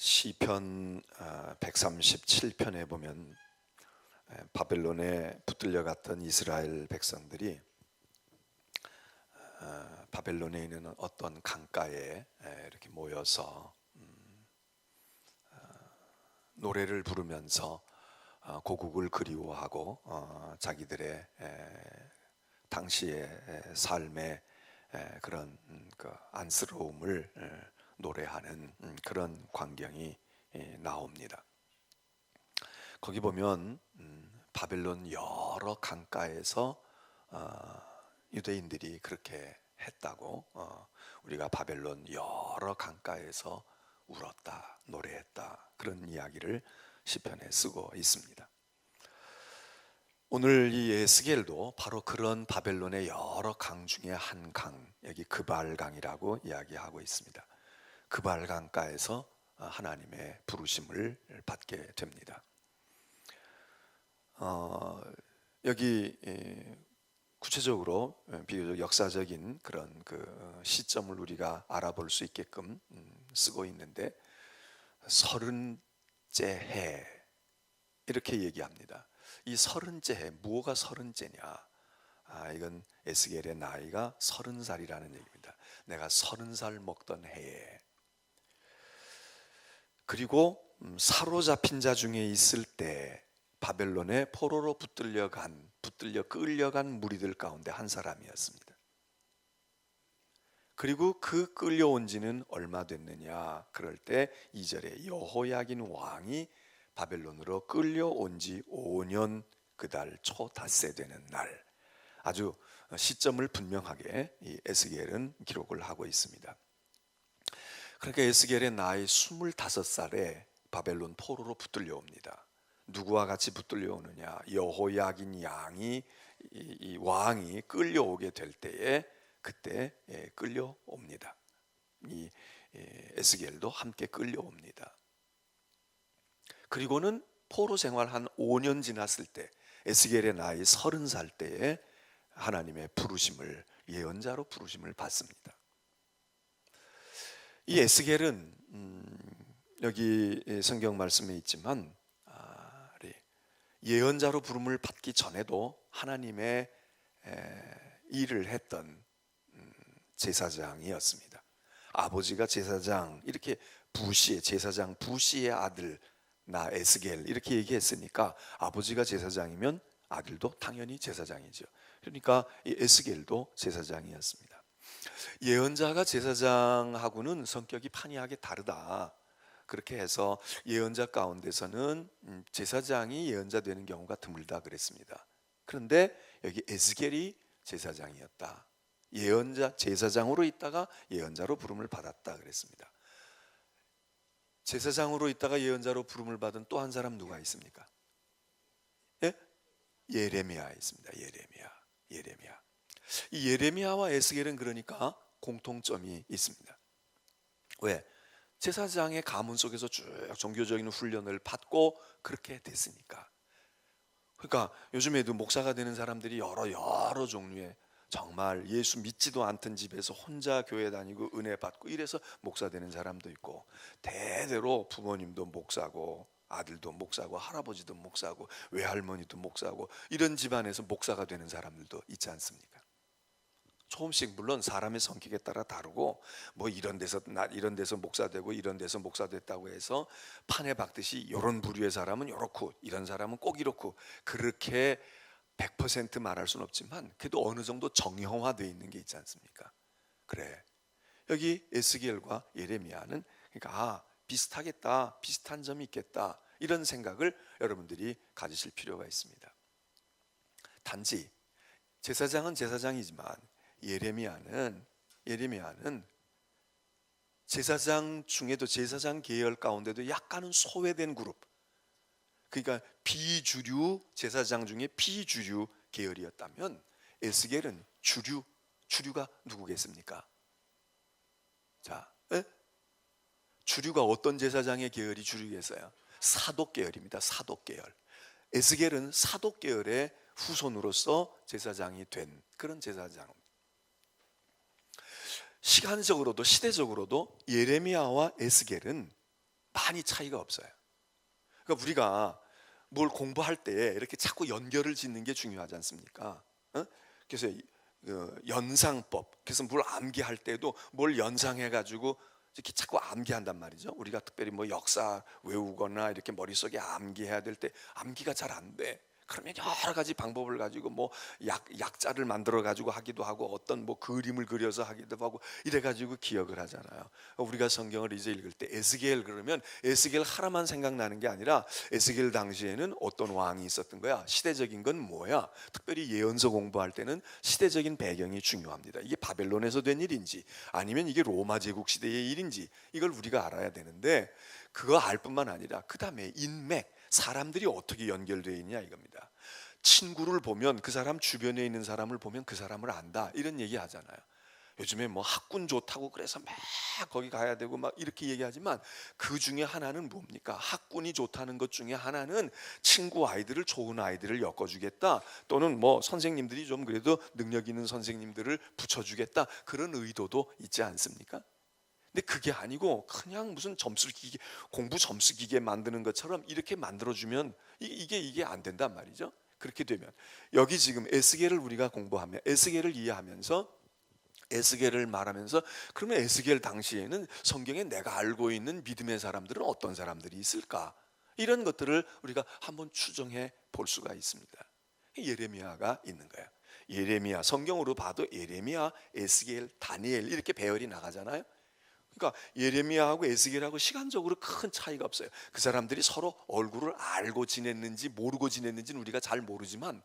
시편 137편에 보면 바벨론에 붙들려 갔던 이스라엘 백성들이 바벨론에 있는 어떤 강가에 이렇게 모여서 노래를 부르면서 고국을 그리워하고 자기들의 당시의 삶의 그런 그 안쓰러움을 노래하는 그런 광경이 나옵니다. 거기 보면 바벨론 여러 강가에서 유대인들이 그렇게 했다고, 우리가 바벨론 여러 강가에서 울었다, 노래했다, 그런 이야기를 시편에 쓰고 있습니다. 오늘 이 에스겔도 바로 그런 바벨론의 여러 강 중에 한 강, 여기 그발강이라고 이야기하고 있습니다. 그발강가에서 하나님의 부르심을 받게 됩니다. 여기 구체적으로 비교적 역사적인 그런 그 시점을 우리가 알아볼 수 있게끔 쓰고 있는데, 30째 해 이렇게 얘기합니다. 이 30째 해, 무엇가 30째냐? 이건 에스겔의 나이가 30살이라는 얘기입니다. 내가 30살 먹던 해에, 그리고 사로잡힌 자 중에 있을 때 바벨론의 포로로 붙들려 끌려간 무리들 가운데 한 사람이었습니다. 그리고 그 끌려온 지는 얼마 됐느냐? 그럴 때 2절에 여호야긴 왕이 바벨론으로 끌려온 지 5년 그달 초 닷새 되는 날, 아주 시점을 분명하게 이 에스겔은 기록을 하고 있습니다. 그러니까 에스겔의 나이 25살에 바벨론 포로로 붙들려 옵니다. 누구와 같이 붙들려 오느냐? 여호야긴 이 왕이 끌려오게 될 때에 그때 끌려옵니다. 이 에스겔도 함께 끌려옵니다. 그리고는 포로 생활 한 5년 지났을 때, 에스겔의 나이 30살 때에 하나님의 부르심을, 예언자로 부르심을 받습니다. 이 에스겔은 여기 성경 말씀에 있지만 예언자로 부름을 받기 전에도 하나님의 일을 했던 제사장이었습니다. 아버지가 제사장, 이렇게 제사장 부시의 아들 나 에스겔 이렇게 얘기했으니까, 아버지가 제사장이면 아들도 당연히 제사장이죠. 그러니까 이 에스겔도 제사장이었습니다. 예언자가 제사장하고는 성격이 판이하게 다르다, 그렇게 해서 예언자 가운데서는 제사장이 예언자 되는 경우가 드물다 그랬습니다. 그런데 여기 에스겔이 제사장이었다, 예언자 제사장으로 있다가 예언자로 부름을 받았다 그랬습니다. 제사장으로 있다가 예언자로 부름을 받은 또 한 사람 누가 있습니까? 예? 예레미야 있습니다. 예레미야. 이 예레미야와 에스겔은 그러니까 공통점이 있습니다. 왜? 제사장의 가문 속에서 쭉 종교적인 훈련을 받고 그렇게 됐으니까. 그러니까 요즘에도 목사가 되는 사람들이 여러 종류의, 정말 예수 믿지도 않던 집에서 혼자 교회 다니고 은혜 받고 이래서 목사 되는 사람도 있고, 대대로 부모님도 목사고 아들도 목사고 할아버지도 목사고 외할머니도 목사고 이런 집안에서 목사가 되는 사람들도 있지 않습니까? 조금씩 물론 사람의 성격에 따라 다르고, 뭐 이런 데서 목사 되고 이런 데서 목사 됐다고 해서 판에 박듯이 이런 부류의 사람은 이렇고 이런 사람은 꼭 이렇고, 그렇게 100% 말할 수는 없지만 그래도 어느 정도 정형화되어 있는 게 있지 않습니까? 그래, 여기 에스겔과 예레미야는 그러니까 비슷하겠다, 비슷한 점이 있겠다, 이런 생각을 여러분들이 가지실 필요가 있습니다. 단지 제사장은 제사장이지만 예레미야는 제사장 중에도, 제사장 계열 가운데도 약간은 소외된 그룹, 그러니까 비주류 제사장 중에 비주류 계열이었다면 에스겔은 주류가 누구겠습니까? 자, 주류가 어떤 제사장의 계열이 주류겠어요? 사독 계열입니다. 사독 계열. 에스겔은 사독 계열의 후손으로서 제사장이 된 그런 제사장. 시간적으로도 시대적으로도 예레미야와 에스겔은 많이 차이가 없어요. 그러니까 우리가 뭘 공부할 때 이렇게 자꾸 연결을 짓는 게 중요하지 않습니까? 어? 그래서 연상법, 그래서 뭘 암기할 때도 뭘 연상해 가지고 이렇게 자꾸 암기한단 말이죠. 우리가 특별히 뭐 역사 외우거나 이렇게 머릿속에 암기해야 될 때 암기가 잘 안 돼. 그러면 여러 가지 방법을 가지고 뭐 약자를 만들어 가지고 하기도 하고 어떤 뭐 그림을 그려서 하기도 하고 이래 가지고 기억을 하잖아요. 우리가 성경을 이제 읽을 때 에스겔 그러면 에스겔 하나만 생각나는 게 아니라 에스겔 당시에는 어떤 왕이 있었던 거야. 시대적인 건 뭐야? 특별히 예언서 공부할 때는 시대적인 배경이 중요합니다. 이게 바벨론에서 된 일인지 아니면 이게 로마 제국 시대의 일인지 이걸 우리가 알아야 되는데 그거 알 뿐만 아니라 그 다음에 인맥 사람들이 어떻게 연결되어 있냐 이겁니다. 친구를 보면 그 사람 주변에 있는 사람을 보면 그 사람을 안다 이런 얘기 하잖아요. 요즘에 뭐 학군 좋다고 그래서 막 거기 가야 되고 막 이렇게 얘기하지만 그 중에 하나는 뭡니까? 학군이 좋다는 것 중에 하나는 친구 아이들을 좋은 아이들을 엮어주겠다 또는 뭐 선생님들이 좀 그래도 능력 있는 선생님들을 붙여주겠다 그런 의도도 있지 않습니까? 근데 그게 아니고 그냥 무슨 점수 기계 공부 점수 기계 만드는 것처럼 이렇게 만들어주면 이게 안 된단 말이죠. 그렇게 되면 여기 지금 에스겔을 우리가 공부하면 에스겔을 이해하면서 에스겔을 말하면서 그러면 에스겔 당시에는 성경에 내가 알고 있는 믿음의 사람들은 어떤 사람들이 있을까? 이런 것들을 우리가 한번 추정해 볼 수가 있습니다. 예레미야가 있는 거예요. 예레미야 성경으로 봐도 예레미야, 에스겔, 다니엘 이렇게 배열이 나가잖아요. 그러니까 예레미야하고 에스겔하고 시간적으로 큰 차이가 없어요. 그 사람들이 서로 얼굴을 알고 지냈는지 모르고 지냈는지는 우리가 잘 모르지만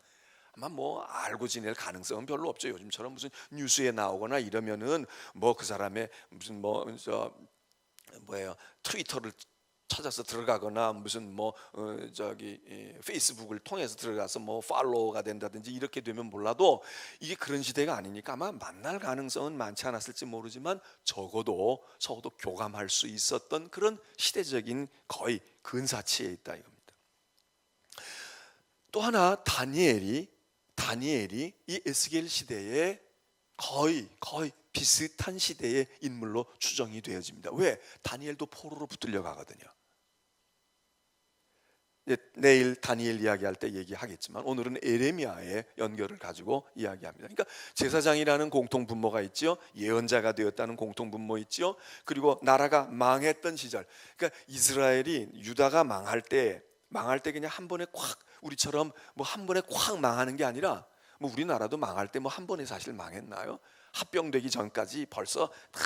아마 뭐 알고 지낼 가능성은 별로 없죠. 요즘처럼 무슨 뉴스에 나오거나 이러면은 뭐 그 사람의 무슨 뭐 저 뭐예요 트위터를 찾아서 들어가거나 무슨 뭐 페이스북을 통해서 들어가서 뭐 팔로워가 된다든지 이렇게 되면 몰라도 이게 그런 시대가 아니니까 아마 만날 가능성은 많지 않았을지 모르지만 적어도 교감할 수 있었던 그런 시대적인 거의 근사치에 있다 이겁니다. 또 하나 다니엘이 이 에스겔 시대에 거의 비슷한 시대의 인물로 추정이 되어집니다. 왜? 다니엘도 포로로 붙들려 가거든요. 내일 다니엘 이야기할 때 얘기하겠지만 오늘은 에레미야의 연결을 가지고 이야기합니다. 그러니까 제사장이라는 공통 분모가 있죠. 예언자가 되었다는 공통 분모 있죠. 그리고 나라가 망했던 시절. 그러니까 이스라엘이 유다가 망할 때 그냥 한 번에 콱 우리처럼 뭐 한 번에 콱 망하는 게 아니라 뭐 우리나라도 망할 때 뭐 한 번에 사실 망했나요? 합병되기 전까지 벌써 다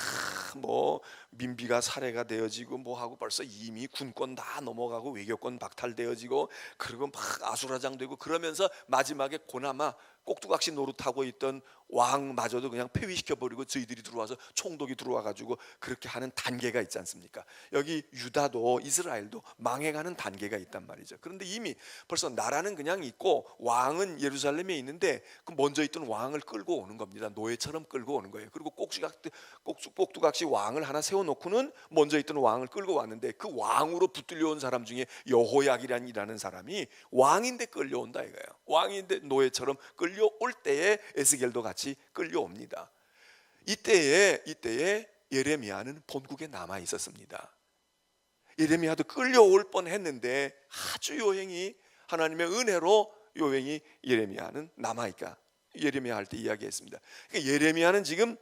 뭐 민비가 살해가 되어지고 뭐 하고 벌써 이미 군권 다 넘어가고 외교권 박탈되어지고 그리고 막 아수라장되고 그러면서 마지막에 고나마 꼭두각시 노릇하고 있던 왕마저도 그냥 폐위시켜버리고 저희들이 들어와서 총독이 들어와가지고 그렇게 하는 단계가 있지 않습니까? 여기 유다도 이스라엘도 망해가는 단계가 있단 말이죠. 그런데 이미 벌써 나라는 그냥 있고 왕은 예루살렘에 있는데 그 먼저 있던 왕을 끌고 오는 겁니다. 노예처럼 끌고 오는 거예요. 그리고 꼭두각시 왕을 하나 세워놓고는 먼저 있던 왕을 끌고 왔는데 그 왕으로 붙들려온 사람 중에 여호야기라는 사람이 왕인데 끌려온다 이거예요. 왕인데 노예처럼 끌려올 때에 에스겔도 같이 끌려옵니다. 이때에 예레미야는 본국에 남아 있었습니다. 예레미야도 끌려올 뻔했는데 아주 요행이 하나님의 은혜로 요행이 예레미야는 남아있까 예레미야 할 때 이야기했습니다. 그러니까 예레미야는 지금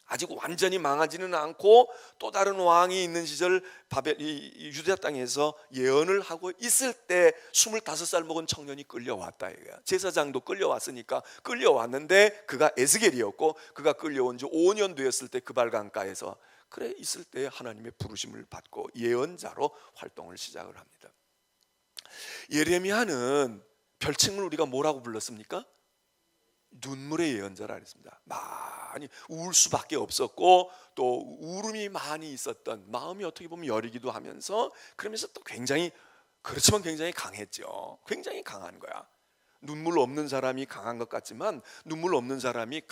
아직 완전히 망하지는 않고 또 다른 왕이 있는 시절 유다 땅에서 예언을 하고 있을 때 25살 먹은 청년이 끌려왔다 이거야. 제사장도 끌려왔으니까 끌려왔는데 그가 에스겔이었고 그가 끌려온 지 5년 되었을 때 그발 강가에서 그래 있을 때 하나님의 부르심을 받고 예언자로 활동을 시작을 합니다. 예레미야는 별칭을 우리가 뭐라고 불렀습니까? 눈물의 예언자라 그랬습니다. 많이 울 수밖에 없었고 또 울음이 많이 있었던 마음이 어떻게 보면 여리기도 하면서 그러면서 또 그렇지만 굉장히 강했죠. 굉장히 강한 거야. 눈물 없는 사람이 강한 것 같지만 눈물 없는 사람이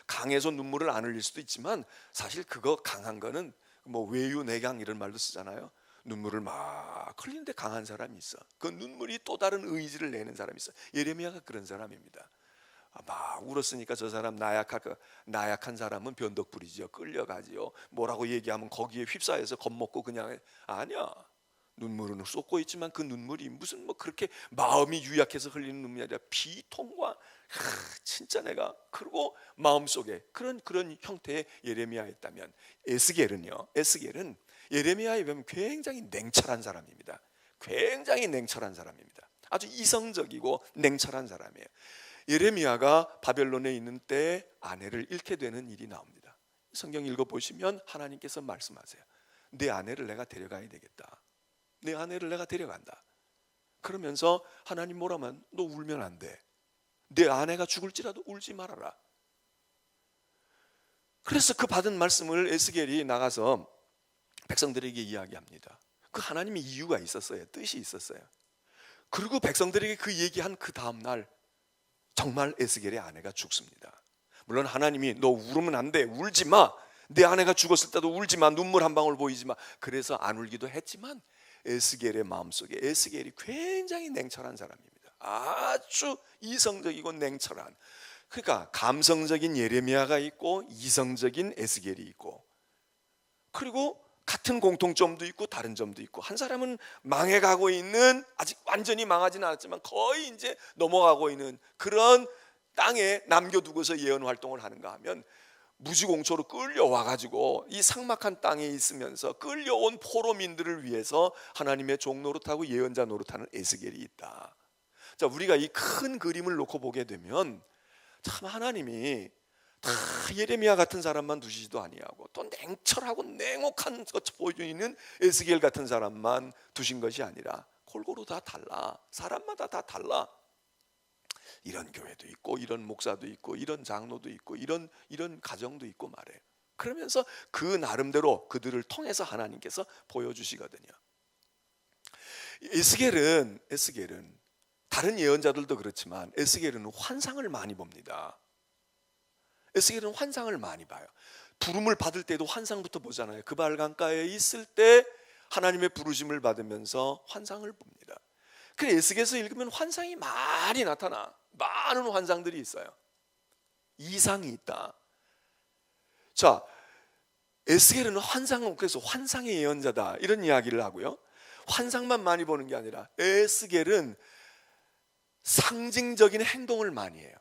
강해서 눈물을 안 흘릴 수도 있지만 사실 그거 강한 거는 뭐 외유내강 이런 말도 쓰잖아요. 눈물을 막 흘리는데 강한 사람이 있어. 그 눈물이 또 다른 의지를 내는 사람이 있어. 예레미야가 그런 사람입니다. 막 울었으니까 저 사람 나약한 사람은 변덕부리지요. 끌려가지요. 뭐라고 얘기하면 거기에 휩싸여서 겁먹고 그냥 아니야. 눈물은 쏟고 있지만 그 눈물이 무슨 뭐 그렇게 마음이 유약해서 흘리는 눈물이 아니라 비통과 진짜 내가 그리고 마음속에 그런 형태의 예레미야였다면 에스겔은 예레미야에 보면 굉장히 냉철한 사람입니다. 굉장히 냉철한 사람입니다. 아주 이성적이고 냉철한 사람이에요. 예레미야가 바벨론에 있는 때 아내를 잃게 되는 일이 나옵니다. 성경 읽어보시면 하나님께서 말씀하세요. 내 아내를 내가 데려가야 되겠다. 내 아내를 내가 데려간다. 그러면서 하나님 뭐라면 너 울면 안 돼. 내 아내가 죽을지라도 울지 말아라. 그래서 그 받은 말씀을 에스겔이 나가서 백성들에게 이야기합니다. 그 하나님의 이유가 있었어요. 뜻이 있었어요. 그리고 백성들에게 그 얘기한 그 다음 날 정말 에스겔의 아내가 죽습니다. 물론 하나님이 너 울으면 안 돼. 울지 마. 내 아내가 죽었을 때도 울지 마. 눈물 한 방울 보이지 마. 그래서 안 울기도 했지만 에스겔의 마음속에 에스겔이 굉장히 냉철한 사람입니다. 아주 이성적이고 냉철한. 그러니까 감성적인 예레미야가 있고 이성적인 에스겔이 있고 그리고 같은 공통점도 있고 다른 점도 있고 한 사람은 망해가고 있는 아직 완전히 망하지는 않았지만 거의 이제 넘어가고 있는 그런 땅에 남겨두고서 예언 활동을 하는가 하면 무지공초로 끌려와가지고 이 삭막한 땅에 있으면서 끌려온 포로민들을 위해서 하나님의 종 노릇하고 예언자 노릇하는 에스겔이 있다. 자, 우리가 이 큰 그림을 놓고 보게 되면 참 하나님이 다 예레미야 같은 사람만 두시지도 아니하고 또 냉철하고 냉혹한 것 보이는 에스겔 같은 사람만 두신 것이 아니라 골고루 다 달라. 사람마다 다 달라. 이런 교회도 있고 이런 목사도 있고 이런 장로도 있고 이런 가정도 있고 말해요. 그러면서 그 나름대로 그들을 통해서 하나님께서 보여주시거든요. 에스겔은 다른 예언자들도 그렇지만 에스겔은 환상을 많이 봅니다. 에스겔은 환상을 많이 봐요. 부름을 받을 때도 환상부터 보잖아요. 그발 강가에 있을 때 하나님의 부르심을 받으면서 환상을 봅니다. 그래서 에스겔에서 읽으면 환상이 많이 나타나. 많은 환상들이 있어요. 이상이 있다. 자, 에스겔은 그래서 환상의 예언자다 이런 이야기를 하고요. 환상만 많이 보는 게 아니라 에스겔은 상징적인 행동을 많이 해요.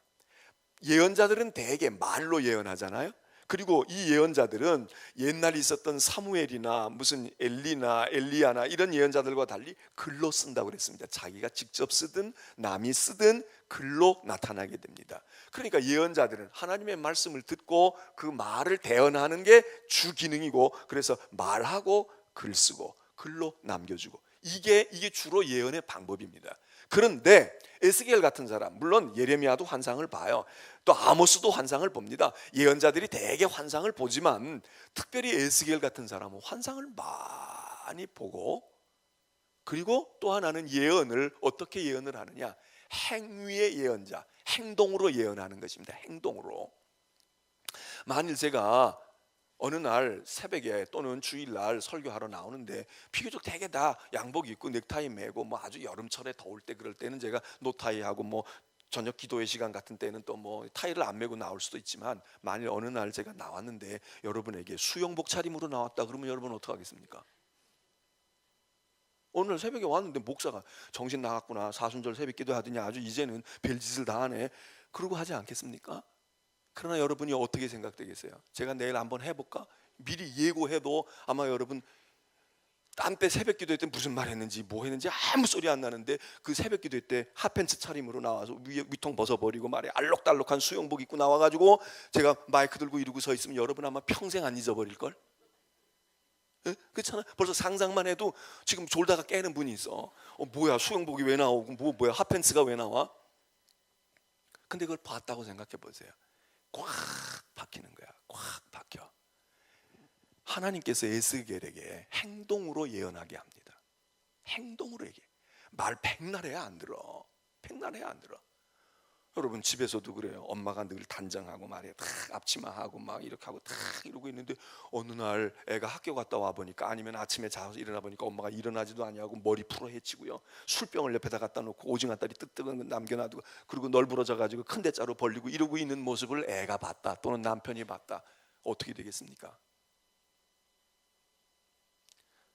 예언자들은 대개 말로 예언하잖아요. 그리고 이 예언자들은 옛날에 있었던 사무엘이나 무슨 엘리나 엘리야나 이런 예언자들과 달리 글로 쓴다고 그랬습니다. 자기가 직접 쓰든 남이 쓰든 글로 나타나게 됩니다. 그러니까 예언자들은 하나님의 말씀을 듣고 그 말을 대언하는 게 주 기능이고 그래서 말하고 글 쓰고 글로 남겨주고 이게 주로 예언의 방법입니다. 그런데 에스겔 같은 사람, 물론 예레미야도 환상을 봐요. 또 아모스도 환상을 봅니다. 예언자들이 대개 환상을 보지만 특별히 에스겔 같은 사람은 환상을 많이 보고 그리고 또 하나는 예언을 어떻게 예언을 하느냐? 행위의 예언자, 행동으로 예언하는 것입니다. 행동으로. 만일 제가 어느 날 새벽에 또는 주일날 설교하러 나오는데 비교적 대개 다 양복 입고 넥타이 매고 뭐 아주 여름철에 더울 때 그럴 때는 제가 노타이하고 뭐 저녁 기도회 시간 같은 때는 또 뭐 타이를 안 매고 나올 수도 있지만 만일 어느 날 제가 나왔는데 여러분에게 수영복 차림으로 나왔다 그러면 여러분 어떡하겠습니까? 오늘 새벽에 왔는데 목사가 정신 나갔구나 사순절 새벽 기도하더니 아주 이제는 별짓을 다 하네 그러고 하지 않겠습니까? 그러나 여러분이 어떻게 생각되겠어요? 제가 내일 한번 해볼까? 미리 예고해도 아마 여러분 딴 때 새벽 기도회 때 무슨 말 했는지 뭐 했는지 아무 소리 안 나는데 그 새벽 기도회 때 핫팬츠 차림으로 나와서 위통 벗어버리고 말이야 알록달록한 수영복 입고 나와가지고 제가 마이크 들고 이러고 서 있으면 여러분 아마 평생 안 잊어버릴걸? 그렇잖아. 벌써 상상만 해도 지금 졸다가 깨는 분이 있어. 뭐야 수영복이 왜 나오고 뭐야 핫팬츠가 왜 나와? 근데 그걸 봤다고 생각해 보세요. 꽉 박히는 거야. 꽉 박혀. 하나님께서 에스겔에게 행동으로 예언하게 합니다. 행동으로 얘기해. 말 백날해야 안 들어. 백날해야 안 들어. 여러분 집에서도 그래요. 엄마가 늘 단정하고 말이야, 탁 앞치마하고 막 이렇게 하고 탁 이러고 있는데 어느 날 애가 학교 갔다 와 보니까, 아니면 아침에 자서 일어나 보니까 엄마가 일어나지도 아니하고 머리 풀어 헤치고요, 술병을 옆에다 갖다 놓고 오징어 다리 뜨뜨거 남겨놔두고, 그리고 널브러져 가지고 큰 대자로 벌리고 이러고 있는 모습을 애가 봤다, 또는 남편이 봤다. 어떻게 되겠습니까?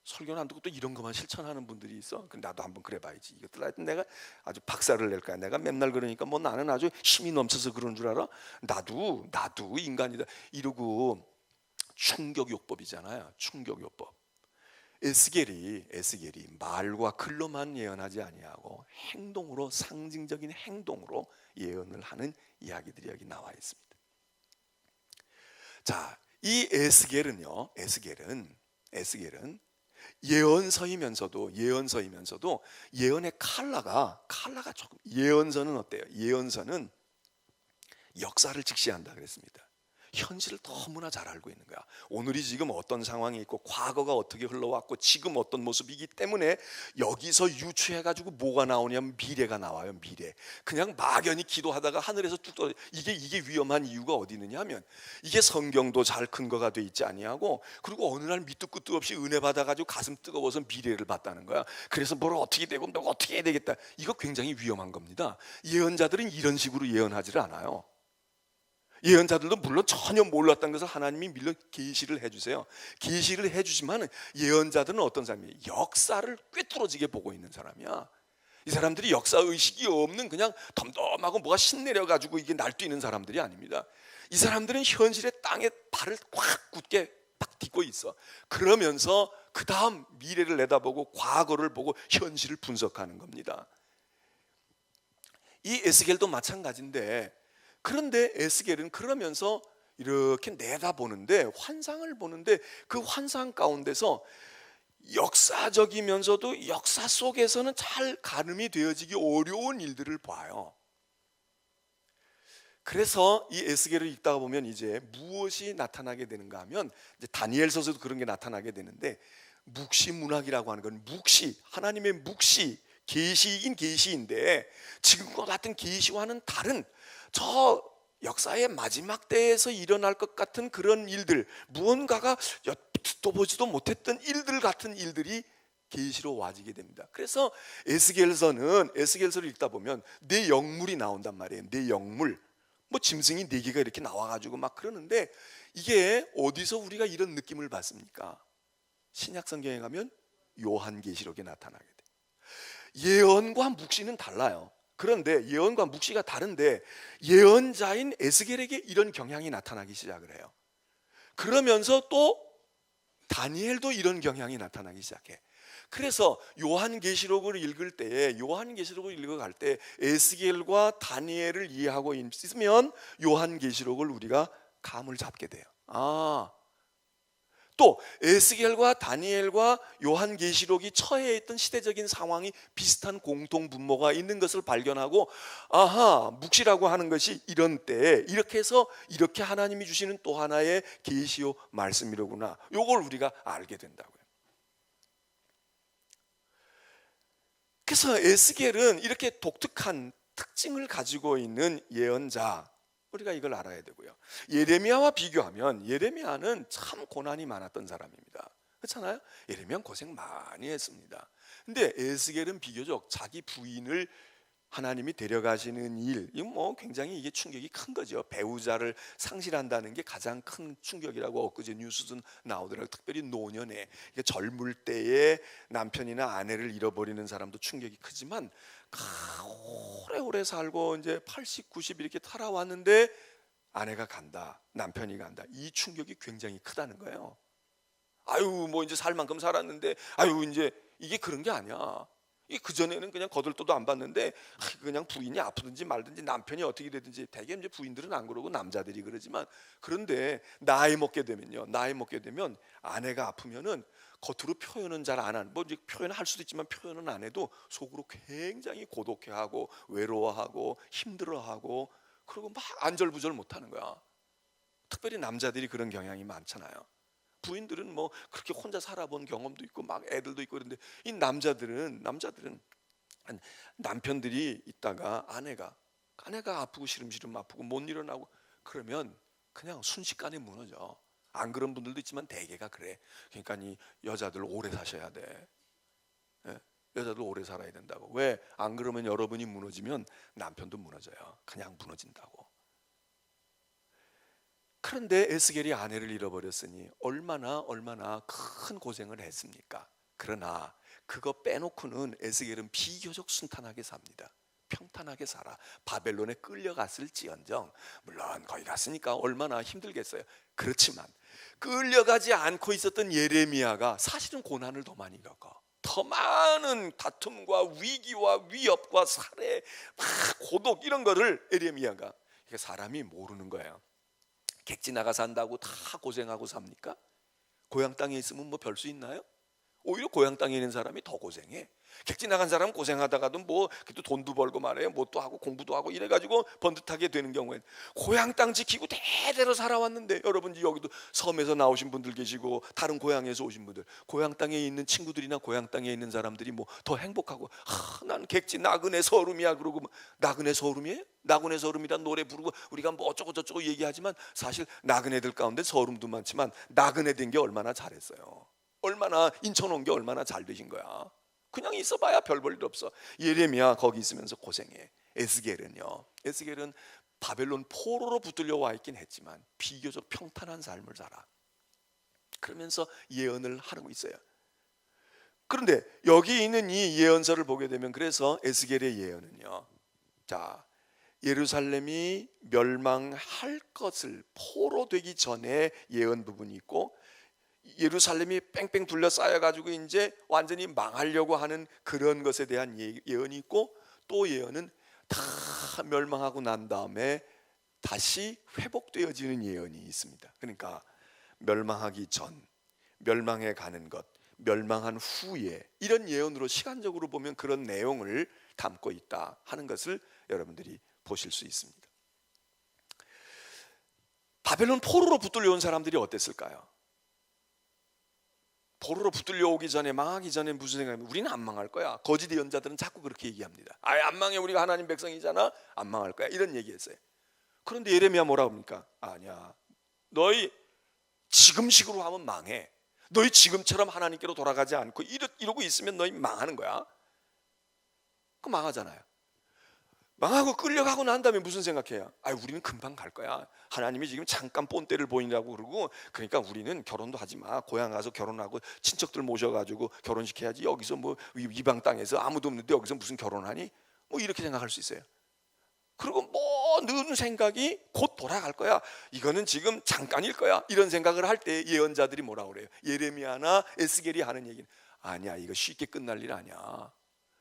설교는 안 듣고 또 이런 것만 실천하는 분들이 있어. 그럼 나도 한번 그래봐야지. 이것들 하여튼 내가 아주 박살을 낼 거야. 내가 맨날 그러니까 뭐 나는 아주 힘이 넘쳐서 그런 줄 알아? 나도 인간이다 이러고. 충격요법이잖아요. 충격요법. 에스겔이 말과 글로만 예언하지 아니하고 행동으로, 상징적인 행동으로 예언을 하는 이야기들이 여기 나와 있습니다. 자, 이 에스겔은 예언서이면서도 예언의 칼라가 조금, 예언서는 어때요? 예언서는 역사를 직시한다 그랬습니다. 현실을 너무나 잘 알고 있는 거야. 오늘이 지금 어떤 상황이 있고 과거가 어떻게 흘러왔고 지금 어떤 모습이기 때문에 여기서 유추해가지고 뭐가 나오냐면 미래가 나와요. 미래. 그냥 막연히 기도하다가 하늘에서 뚝 떨어져. 이게 위험한 이유가 어디 있느냐 하면, 이게 성경도 잘 근거가 돼 있지 아니하고, 그리고 어느 날 밑도 끝도 없이 은혜 받아가지고 가슴 뜨거워서 미래를 봤다는 거야. 그래서 뭘 어떻게 되고 너 어떻게 해야 되겠다. 이거 굉장히 위험한 겁니다. 예언자들은 이런 식으로 예언하지를 않아요. 예언자들도 물론 전혀 몰랐던 것을 하나님이 밀려 계시를 해주세요. 계시를 해주지만 예언자들은 어떤 사람이에요? 역사를 꿰뚫어지게 보고 있는 사람이야. 이 사람들이 역사 의식이 없는, 그냥 덤덤하고 뭐가 신내려가지고 이게 날뛰는 사람들이 아닙니다. 이 사람들은 현실의 땅에 발을 꽉 굳게 딱 딛고 있어. 그러면서 그 다음 미래를 내다보고 과거를 보고 현실을 분석하는 겁니다. 이 에스겔도 마찬가지인데, 그런데 에스겔은 그러면서 이렇게 내다보는데, 환상을 보는데, 그 환상 가운데서 역사적이면서도 역사 속에서는 잘 가늠이 되어지기 어려운 일들을 봐요. 그래서 이 에스겔을 읽다가 보면 이제 무엇이 나타나게 되는가 하면, 이제 다니엘서에도 그런 게 나타나게 되는데, 묵시문학이라고 하는 건, 하나님의 묵시, 계시이긴 계시인데 지금과 같은 계시와는 다른, 저 역사의 마지막 때에서 일어날 것 같은 그런 일들, 무언가가 듣도 보지도 못했던 일들 같은 일들이 계시로 와지게 됩니다. 그래서 에스겔서를 읽다 보면 네 영물이 나온단 말이에요. 네 영물, 뭐 짐승이 4개가 이렇게 나와가지고 막 그러는데, 이게 어디서 우리가 이런 느낌을 받습니까? 신약 성경에 가면 요한계시록에 나타나게 돼. 예언과 묵시는 달라요. 그런데 예언과 묵시가 다른데, 예언자인 에스겔에게 이런 경향이 나타나기 시작을 해요. 그러면서 또 다니엘도 이런 경향이 나타나기 시작해. 그래서 요한계시록을 읽어갈 때 에스겔과 다니엘을 이해하고 있으면 요한계시록을 우리가 감을 잡게 돼요. 또 에스겔과 다니엘과 요한계시록이 처해 있던 시대적인 상황이 비슷한 공통 분모가 있는 것을 발견하고, 묵시라고 하는 것이 이런 때에 이렇게 해서 이렇게 하나님이 주시는 또 하나의 계시요 말씀이로구나, 요걸 우리가 알게 된다고요. 그래서 에스겔은 이렇게 독특한 특징을 가지고 있는 예언자, 우리가 이걸 알아야 되고요. 예레미야와 비교하면 예레미야는 참 고난이 많았던 사람입니다. 그렇잖아요? 예레미야는 고생 많이 했습니다. 근데 에스겔은 비교적 자기 부인을 하나님이 데려가시는 일, 이거 뭐 굉장히 이게 충격이 큰 거죠. 배우자를 상실한다는 게 가장 큰 충격이라고 엊그제 뉴스도 나오더라고요. 특별히 노년에, 젊을 때에 남편이나 아내를 잃어버리는 사람도 충격이 크지만, 오래오래 살고 이제 80, 90 이렇게 살아왔는데 아내가 간다, 남편이 간다, 이 충격이 굉장히 크다는 거예요. 뭐 이제 살 만큼 살았는데 이제 이게 그런 게 아니야. 그전에는 그냥 거들떠도 안 봤는데 그냥 부인이 아프든지 말든지 남편이 어떻게 되든지, 대개 이제 부인들은 안 그러고 남자들이 그러지만, 그런데 나이 먹게 되면 아내가 아프면은 겉으로 표현은 잘 안 하는, 뭐 이제 표현할 수도 있지만 표현은 안 해도 속으로 굉장히 고독해하고 외로워하고 힘들어하고, 그리고 막 안절부절 못하는 거야. 특별히 남자들이 그런 경향이 많잖아요. 부인들은 뭐 그렇게 혼자 살아본 경험도 있고 막 애들도 있고 그런데, 이 남자들은 남편들이 있다가 아내가 아내가 아프고 시름시름 아프고 못 일어나고 그러면 그냥 순식간에 무너져. 안 그런 분들도 있지만 대개가 그래. 그러니까 이 여자들 오래 사셔야 돼. 예? 여자들 오래 살아야 된다고. 왜? 안 그러면 여러분이 무너지면 남편도 무너져요. 그냥 무너진다고. 그런데 에스겔이 아내를 잃어버렸으니 얼마나 큰 고생을 했습니까? 그러나 그거 빼놓고는 에스겔은 비교적 순탄하게 삽니다. 평탄하게 살아. 바벨론에 끌려갔을지언정, 물론 거기 갔으니까 얼마나 힘들겠어요. 그렇지만 끌려가지 않고 있었던 예레미야가 사실은 고난을 더 많이 겪어. 더 많은 다툼과 위기와 위협과 살해, 막 고독 이런 거를 예레미야가, 사람이 모르는 거예요. 객지 나가 산다고 다 고생하고 삽니까? 고향 땅에 있으면 뭐 별 수 있나요? 오히려 고향 땅에 있는 사람이 더 고생해. 객지 나간 사람은 고생하다가도 뭐 그래도 돈도 벌고 말해요. 뭐 또 하고 공부도 하고 이래가지고 번듯하게 되는 경우엔 고향 땅 지키고 대대로 살아왔는데, 여러분 여기도 섬에서 나오신 분들 계시고 다른 고향에서 오신 분들, 고향 땅에 있는 친구들이나 고향 땅에 있는 사람들이 뭐 더 행복하고, 난 객지 나그네 서름이야 그러고, 나그네 서름이에요? 나그네 서름이란 노래 부르고 우리가 뭐 어쩌고 저쩌고 얘기하지만 사실 나그네들 가운데 서름도 많지만 나그네 된 게 얼마나 잘했어요. 얼마나 인천 온 게 얼마나 잘 되신 거야. 그냥 있어봐야 별 볼 일 없어. 예레미야 거기 있으면서 고생해. 에스겔은 바벨론 포로로 붙들려 와 있긴 했지만 비교적 평탄한 삶을 살아. 그러면서 예언을 하고 있어요. 그런데 여기 있는 이 예언서를 보게 되면, 그래서 에스겔의 예언은요, 자, 예루살렘이 멸망할 것을 포로 되기 전에 예언 부분이 있고, 예루살렘이 뺑뺑 둘러싸여 가지고 이제 완전히 망하려고 하는 그런 것에 대한 예언이 있고, 또 예언은 다 멸망하고 난 다음에 다시 회복되어지는 예언이 있습니다. 그러니까 멸망하기 전, 멸망해 가는 것, 멸망한 후에, 이런 예언으로 시간적으로 보면 그런 내용을 담고 있다 하는 것을 여러분들이 보실 수 있습니다. 바벨론 포로로 붙들려 온 사람들이 어땠을까요? 포로로 붙들려 오기 전에, 망하기 전에 무슨 생각이면 우리는 안 망할 거야. 거짓 예언자들은 자꾸 그렇게 얘기합니다. 안 망해, 우리가 하나님 백성이잖아, 안 망할 거야, 이런 얘기했어요. 그런데 예레미야 뭐라고 합니까? 아니야, 너희 지금식으로 하면 망해. 너희 지금처럼 하나님께로 돌아가지 않고 이러고 있으면 너희 망하는 거야. 그 망하잖아요. 망하고 끌려가고 난 다음에 무슨 생각해요? 우리는 금방 갈 거야. 하나님이 지금 잠깐 본때를 보이라고 그러고, 그러니까 우리는 결혼도 하지 마. 고향 가서 결혼하고 친척들 모셔가지고 결혼시켜야지. 여기서 뭐 이방 땅에서 아무도 없는데 여기서 무슨 결혼하니? 뭐 이렇게 생각할 수 있어요. 그리고 모든 생각이 곧 돌아갈 거야. 이거는 지금 잠깐일 거야. 이런 생각을 할 때 예언자들이 뭐라고 그래요? 예레미야나 에스겔이 하는 얘기는, 아니야, 이거 쉽게 끝날 일 아니야.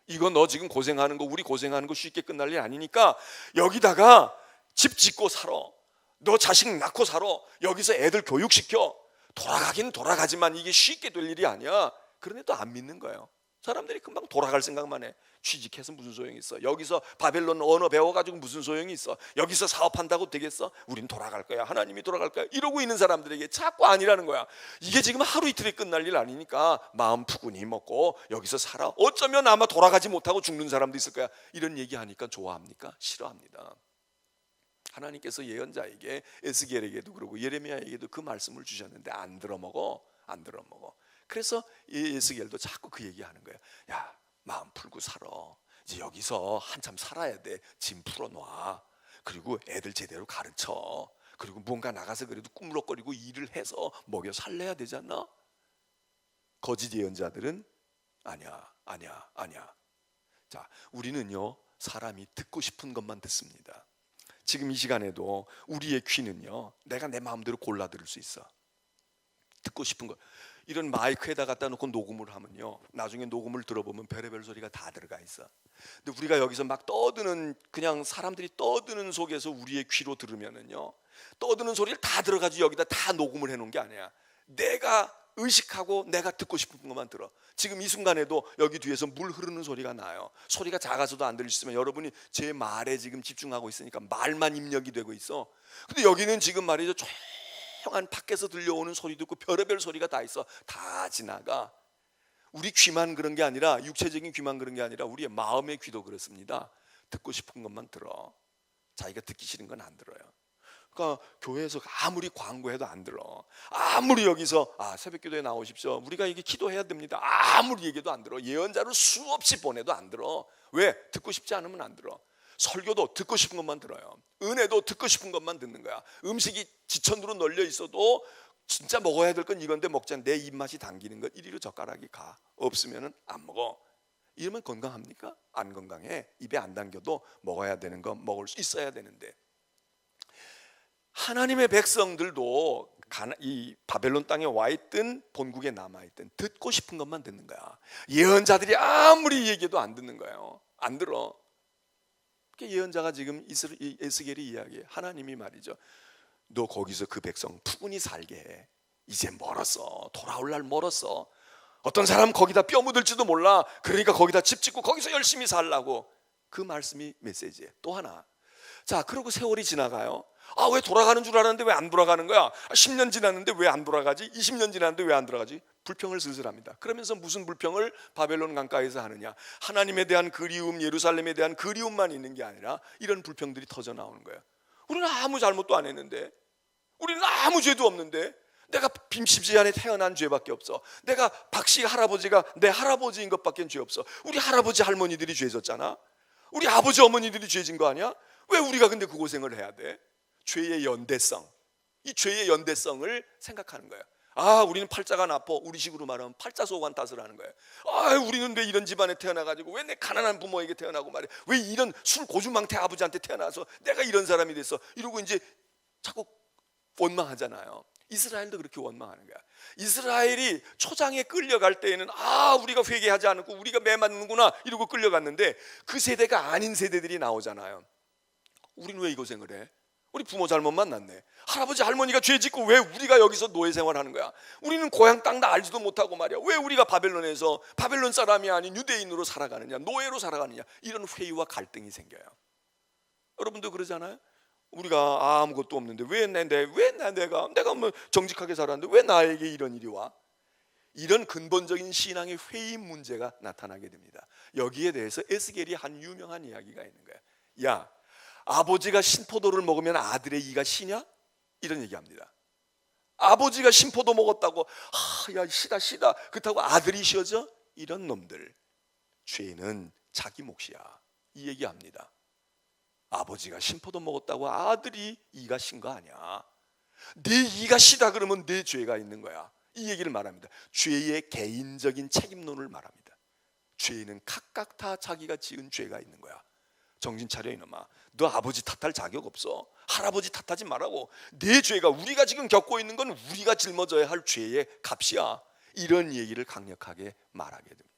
이거 너 지금 고생하는 거, 우리 고생하는 거 쉽게 끝날 일 아니니까 여기다가 집 짓고 살아. 너 자식 낳고 살아. 여기서 애들 교육시켜. 돌아가긴 돌아가지만 이게 쉽게 될 일이 아니야. 그런데 또 안 믿는 거예요. 사람들이 금방 돌아갈 생각만 해. 취직해서 무슨 소용이 있어? 여기서 바벨론 언어 배워가지고 무슨 소용이 있어? 여기서 사업한다고 되겠어? 우린 돌아갈 거야. 하나님이 돌아갈 거야. 이러고 있는 사람들에게 자꾸 아니라는 거야. 이게 지금 하루 이틀에 끝날 일 아니니까 마음 푸근히 먹고 여기서 살아. 어쩌면 아마 돌아가지 못하고 죽는 사람도 있을 거야. 이런 얘기하니까 좋아합니까? 싫어합니다. 하나님께서 예언자에게, 에스겔에게도 그러고 예레미야에게도 그 말씀을 주셨는데 안 들어먹어. 그래서 에스겔도 자꾸 그 얘기하는 거예요. 야, 마음 풀고 살아. 이제 여기서 한참 살아야 돼. 짐 풀어놔. 그리고 애들 제대로 가르쳐. 그리고 뭔가 나가서 그래도 꾸물럭거리고 일을 해서 먹여 살려야 되잖아. 거짓 예언자들은 아니야. 자, 우리는요, 사람이 듣고 싶은 것만 듣습니다. 지금 이 시간에도 우리의 귀는요, 내가 내 마음대로 골라 들을 수 있어. 듣고 싶은 거. 이런 마이크에다 갖다 놓고 녹음을 하면요, 나중에 녹음을 들어보면 별의별 소리가 다 들어가 있어. 근데 우리가 여기서 막 떠드는, 그냥 사람들이 떠드는 속에서 우리의 귀로 들으면은요, 떠드는 소리를 다 들어가지고 여기다 다 녹음을 해놓은 게 아니야. 내가 의식하고 내가 듣고 싶은 것만 들어. 지금 이 순간에도 여기 뒤에서 물 흐르는 소리가 나요. 소리가 작아서도 안 들리시지만 여러분이 제 말에 지금 집중하고 있으니까 말만 입력이 되고 있어. 근데 여기는 지금 말이죠, 조용한 밖에서 들려오는 소리도 있고 별의별 소리가 다 있어. 다 지나가. 우리 귀만 그런 게 아니라, 육체적인 귀만 그런 게 아니라 우리의 마음의 귀도 그렇습니다. 듣고 싶은 것만 들어. 자기가 듣기 싫은 건 안 들어요. 그러니까 교회에서 아무리 광고해도 안 들어. 아무리 여기서 새벽기도에 나오십시오, 우리가 이게 기도해야 됩니다, 아무리 얘기해도 안 들어. 예언자를 수없이 보내도 안 들어. 왜? 듣고 싶지 않으면 안 들어. 설교도 듣고 싶은 것만 들어요. 은혜도 듣고 싶은 것만 듣는 거야. 음식이 지천으로 널려 있어도 진짜 먹어야 될 건 이건데 먹지 않아. 내 입맛이 당기는 것 이리로 젓가락이 가. 없으면 안 먹어. 이러면 건강합니까? 안 건강해. 입에 안 당겨도 먹어야 되는 거 먹을 수 있어야 되는데, 하나님의 백성들도 이 바벨론 땅에 와 있든 본국에 남아 있든 듣고 싶은 것만 듣는 거야. 예언자들이 아무리 얘기해도 안 듣는 거예요. 안 들어. 예언자가 지금 에스겔이 이야기해. 하나님이 말이죠, 너 거기서 그 백성 푸근히 살게 해. 이제 멀었어. 돌아올 날 멀었어. 어떤 사람 거기다 뼈 묻을지도 몰라. 그러니까 거기다 집 짓고 거기서 열심히 살라고. 그 말씀이 메시지예요. 또 하나, 자, 그리고 세월이 지나가요. 왜 돌아가는 줄 알았는데 왜 안 돌아가는 거야? 10년 지났는데 왜 안 돌아가지? 20년 지났는데 왜 안 돌아가지? 불평을 슬슬 합니다. 그러면서 무슨 불평을 바벨론 강가에서 하느냐? 하나님에 대한 그리움, 예루살렘에 대한 그리움만 있는 게 아니라 이런 불평들이 터져 나오는 거예요. 우리는 아무 잘못도 안 했는데, 우리는 아무 죄도 없는데, 내가 빔십지 안에 태어난 죄밖에 없어. 내가 박씨 할아버지가 내 할아버지인 것밖에 죄 없어. 우리 할아버지 할머니들이 죄 졌잖아. 우리 아버지 어머니들이 죄 진 거 아니야? 왜 우리가 근데 그 고생을 해야 돼? 죄의 연대성, 이 죄의 연대성을 생각하는 거예요. 우리는 팔자가 나빠. 우리식으로 말하면 팔자 소관 탓을 하는 거예요. 우리는 왜 이런 집안에 태어나가지고, 왜 내 가난한 부모에게 태어나고 말이야, 왜 이런 술 고주망태 아버지한테 태어나서 내가 이런 사람이 됐어, 이러고 이제 자꾸 원망하잖아요. 이스라엘도 그렇게 원망하는 거야. 이스라엘이 초장에 끌려갈 때에는 우리가 회개하지 않고 우리가 매 맞는구나 이러고 끌려갔는데, 그 세대가 아닌 세대들이 나오잖아요. 우리는 왜 이 고생을 해? 우리 부모 잘못 만났네. 할아버지 할머니가 죄 짓고 왜 우리가 여기서 노예 생활하는 거야? 우리는 고향 땅 다 알지도 못하고 말이야, 왜 우리가 바벨론에서 바벨론 사람이 아닌 유대인으로 살아가느냐, 노예로 살아가느냐, 이런 회의와 갈등이 생겨요. 여러분도 그러잖아요. 우리가 아무것도 없는데 내가 뭐 정직하게 살았는데 왜 나에게 이런 일이 와? 이런 근본적인 신앙의 회의 문제가 나타나게 됩니다. 여기에 대해서 에스겔이 한 유명한 이야기가 있는 거야. 야, 아버지가 신포도를 먹으면 아들의 이가 시냐? 이런 얘기합니다. 아버지가 신포도 먹었다고 야 시다 그렇다고 아들이 쉬어져? 이런 놈들, 죄는 자기 몫이야, 이 얘기합니다. 아버지가 신포도 먹었다고 아들이 이가 신 거 아니야. 내 이가 시다 그러면 내 죄가 있는 거야, 이 얘기를 말합니다. 죄의 개인적인 책임론을 말합니다. 죄는 각각 다 자기가 지은 죄가 있는 거야. 정신 차려 이놈아. 너 아버지 탓할 자격 없어. 할아버지 탓하지 말라고. 내 죄가, 우리가 지금 겪고 있는 건 우리가 짊어져야 할 죄의 값이야. 이런 얘기를 강력하게 말하게 됩니다.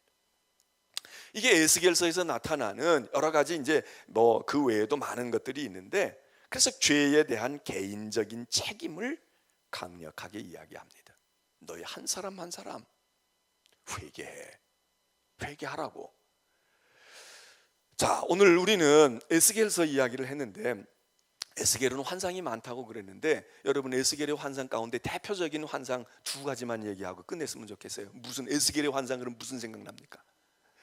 이게 에스겔서에서 나타나는 여러 가지 이제 뭐 그 외에도 많은 것들이 있는데, 그래서 죄에 대한 개인적인 책임을 강력하게 이야기합니다. 너희 한 사람 한 사람 회개하라고. 자, 오늘 우리는 에스겔서 이야기를 했는데, 에스겔은 환상이 많다고 그랬는데, 여러분 에스겔의 환상 가운데 대표적인 환상 두 가지만 얘기하고 끝냈으면 좋겠어요. 무슨 에스겔의 환상은 무슨 생각납니까?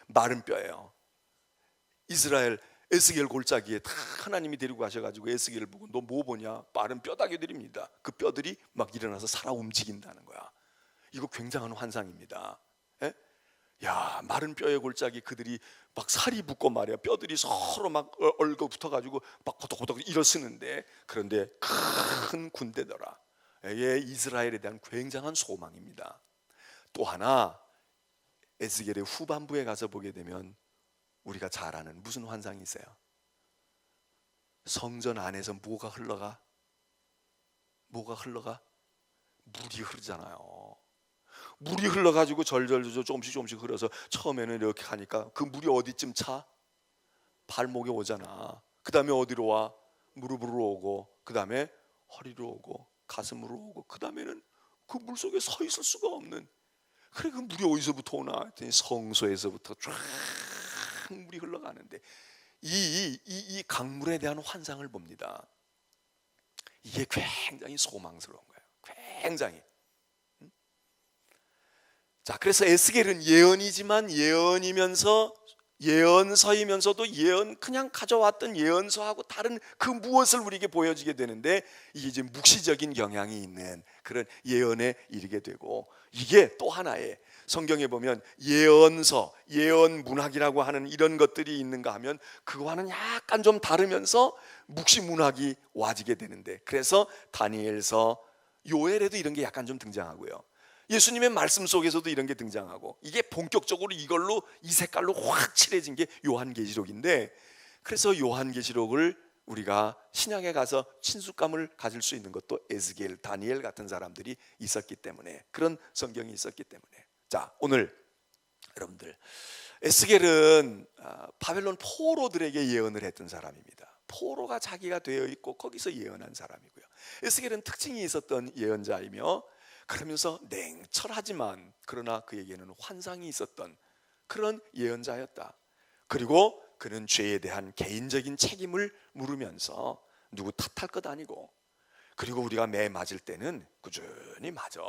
마른 뼈예요. 이스라엘 에스겔 골짜기에 다 하나님이 데리고 가셔가지고 에스겔을 보고 너 뭐 보냐? 마른 뼈다귀들입니다. 그 뼈들이 막 일어나서 살아 움직인다는 거야. 이거 굉장한 환상입니다. 에? 야, 마른 뼈의 골짜기, 그들이 막 살이 붙고 말이야, 뼈들이 서로 막 얽어 붙어가지고 막 고독고독 일어서는데, 그런데 큰 군대더라. 이게 이스라엘에 대한 굉장한 소망입니다. 또 하나, 에스겔의 후반부에 가서 보게 되면 우리가 잘 아는 무슨 환상이 있어요? 성전 안에서 뭐가 흘러가? 물이 흐르잖아요. 물이 흘러가지고 절절절 조금씩 흘러서 처음에는 이렇게 가니까 그 물이 어디쯤 차? 발목에 오잖아. 그 다음에 어디로 와? 무릎으로 오고, 그 다음에 허리로 오고, 가슴으로 오고, 그 다음에는 그 물 속에 서 있을 수가 없는, 그래 그 물이 어디서부터 오나 했더니 성소에서부터 쫙 물이 흘러가는데, 이 강물에 대한 환상을 봅니다. 이게 굉장히 소망스러운 거예요. 굉장히. 자, 그래서 에스겔은 예언이지만 예언이면서 예언서이면서도 그냥 가져왔던 예언서하고 다른 그 무엇을 우리에게 보여지게 되는데, 이게 이제 묵시적인 경향이 있는 그런 예언에 이르게 되고, 이게 또 하나의 성경에 보면 예언서, 예언 문학이라고 하는 이런 것들이 있는가 하면 그거와는 약간 좀 다르면서 묵시 문학이 와지게 되는데, 그래서 다니엘서, 요엘에도 이런 게 약간 좀 등장하고요. 예수님의 말씀 속에서도 이런 게 등장하고, 이게 본격적으로 이걸로 이 색깔로 확 칠해진 게 요한계시록인데, 그래서 요한계시록을 우리가 신약에 가서 친숙감을 가질 수 있는 것도 에스겔, 다니엘 같은 사람들이 있었기 때문에, 그런 성경이 있었기 때문에. 자, 오늘 여러분들, 에스겔은 바벨론 포로들에게 예언을 했던 사람입니다. 포로가 자기가 되어 있고 거기서 예언한 사람이고요. 에스겔은 특징이 있었던 예언자이며, 그러면서 냉철하지만 그러나 그에게는 환상이 있었던 그런 예언자였다. 그리고 그는 죄에 대한 개인적인 책임을 물으면서 누구 탓할 것 아니고, 그리고 우리가 매 맞을 때는 꾸준히 맞아.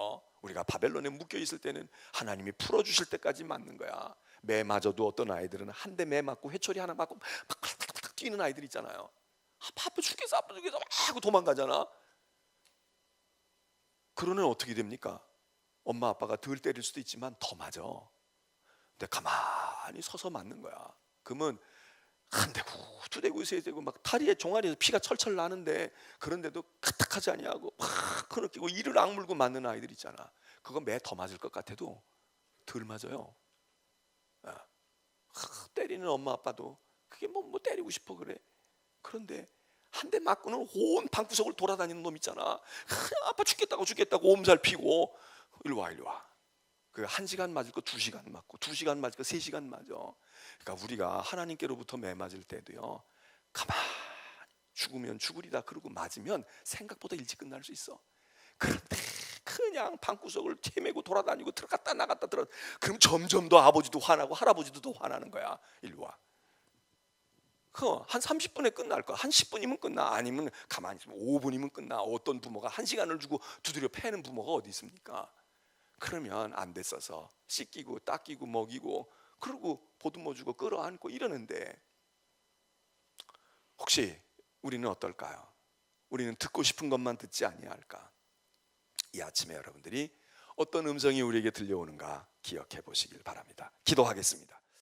우리가 바벨론에 묶여 있을 때는 하나님이 풀어주실 때까지 맞는 거야. 매 맞아도 어떤 아이들은 한 대 매 맞고 회초리 하나 맞고 막 뛰는 아이들 있잖아요. 아파 죽겠어 아파 죽겠어 막 하고 도망가잖아. 그러면 어떻게 됩니까? 엄마 아빠가 덜 때릴 수도 있지만 더 맞아. 근데 가만히 서서 맞는 거야. 그러면 한 대고 두 대고 세 대고 막 다리에 종아리에서 피가 철철 나는데, 그런데도 까딱하지 아니하고 막 흐느끼고 이를 악물고 맞는 아이들 있잖아. 그거 매 더 맞을 것 같아도 덜 맞아요. 때리는 엄마 아빠도 그게 뭐 때리고 싶어 그래. 그런데 한 대 맞고는 온 방구석을 돌아다니는 놈 있잖아. 아빠 죽겠다고 엄살 피고 일로 와. 그 1시간 맞을 거 2시간 맞고 2시간 맞을 거 3시간 맞아. 그러니까 우리가 하나님께로부터 매 맞을 때도요, 가만히 죽으면 죽으리다 그러고 맞으면 생각보다 일찍 끝날 수 있어. 그런데 그냥 방구석을 헤매고 돌아다니고 들어갔다 나갔다 그럼 점점 더 아버지도 화나고 할아버지도 더 화나는 거야. 일로 와. 한 30분에 끝날 거야. 한 10분이면 끝나. 아니면 가만히 있으면 5분이면 끝나. 어떤 부모가 1시간을 주고 두드려 패는 부모가 어디 있습니까? 그러면 안 됐어서 씻기고 닦이고 먹이고 그러고 보듬어 주고 끌어안고 이러는데, 혹시 우리는 어떨까요? 우리는 듣고 싶은 것만 듣지 아니할까? 이 아침에 여러분들이 어떤 음성이 우리에게 들려오는가 기억해 보시길 바랍니다. 기도하겠습니다.